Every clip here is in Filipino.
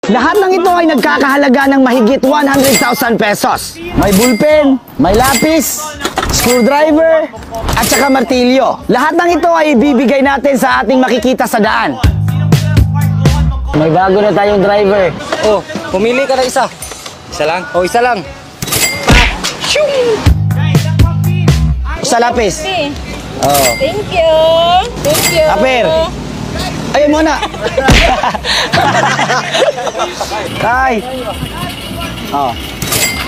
Lahat ng ito ay nagkakahalaga ng mahigit 100,000 pesos. May bullpen, may lapis, screwdriver, at saka martilyo. Lahat ng ito ay ibibigay natin sa ating makikita sa daan. May bago na tayong driver. Oh, pumili ka na isa. Isa lang? Oh, isa lang. Sa lapis. Oh. Thank you. Thank you. Aper. Ayun muna. Tay. Oh.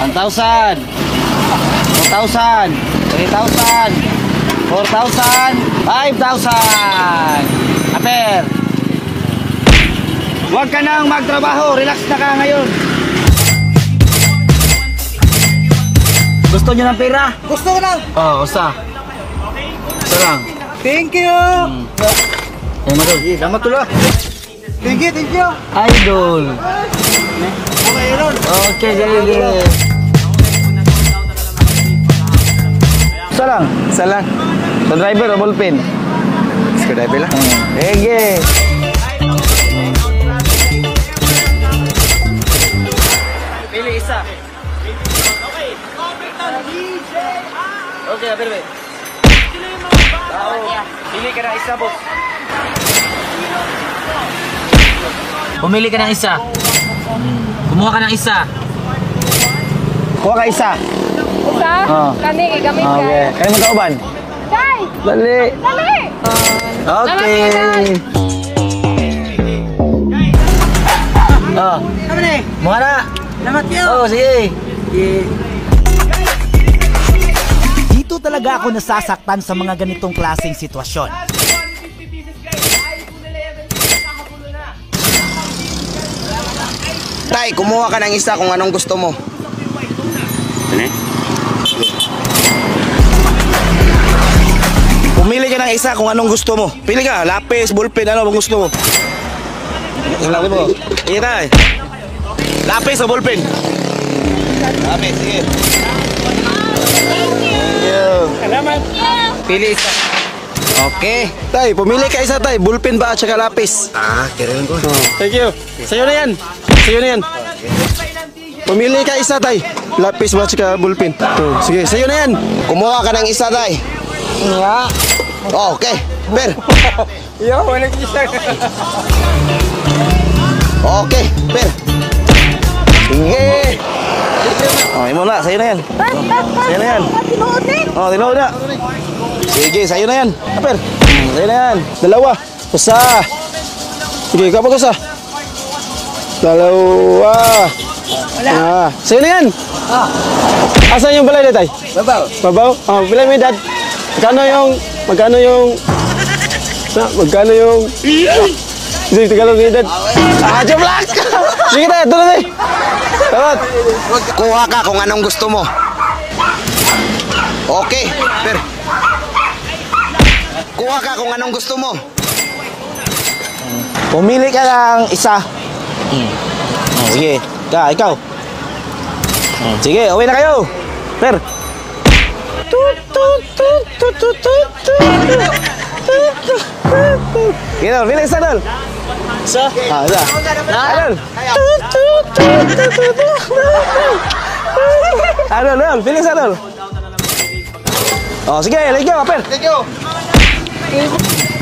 1,000. 2,000. 3,000. 4,000. 5,000. Aper. Huwag ka nang magtrabaho. Relax na ka ngayon. Gusto nyo ng pera? Gusto ko lang. Oo, usa. Usa lang. Thank you. Ayun mo doon. Salamat tuloy. Thank you, thank you. Idol. Okay, yun. Okay, sige. Isa lang. Isa lang. Sa driver o ballpen? Screwdriver lang. Sige. Pili isa. Okay, Aper. Pili ka na isa, boss. Pumili ka ng isa. Kumuha ka ng isa. Kuha ka isa. Isa? Oh. Kani, gamit ka. Okay. Kaya mo kauban? Tay! Dali. Dali! Okay. Oh. Ano na eh? Mukha na. Salamat yun. Oh, sige. Dito talaga ako nasasaktan sa mga ganitong klaseng sitwasyon. Tay, kumuha ka ng isa kung anong gusto mo. Pumili ka ng isa kung anong gusto mo. Pili ka, lapis, ballpen, ano bang gusto mo? Sinabi mo. Iya tay. Lapis o ballpen? Lapis, sige. Thank you. Salamat. Pili isa. Okay. Tay, pumili ka isa tay. Ballpen ba at saka lapis? Kailangan ko. Thank you. Sa'yo na yan. Sa'yo na yan. Pumili ka isa tay. Lapis ba at saka ballpen? Sige, sa'yo na yan. Kumuha ka ng isa tay. Nga. Okay. Per. Yo, wala isa. Okay. Per. Sige. Okay mo na. Sa'yo na yan. Sa'yo na yan. Tinuod eh. Oh, tinuod na. Sige, sa'yo na yan. Per. Sa'yo na yan. Dalawa. Isa. Sige, kapag isa. Dalawa. Wala. Sa'yo na yan. Asan yung balay na tay? Babaw. Babaw? Oh, bilay mo yung dad. Magkano yung... Sige, Tagalog yung dad. Joke lang! Sige tayo, tulad eh. Salamat. Kuha ka kung anong gusto mo. Okay, per. Kuha ka kung anong gusto mo. Pumili ka lang isa. Sige, ikaw. Sige, uwi na kayo. Per. Gino, pilih isa dol. Isa? Isa. Adol. Adol, pilih isa dol. Oh, sige, let's go, Per. Let's go.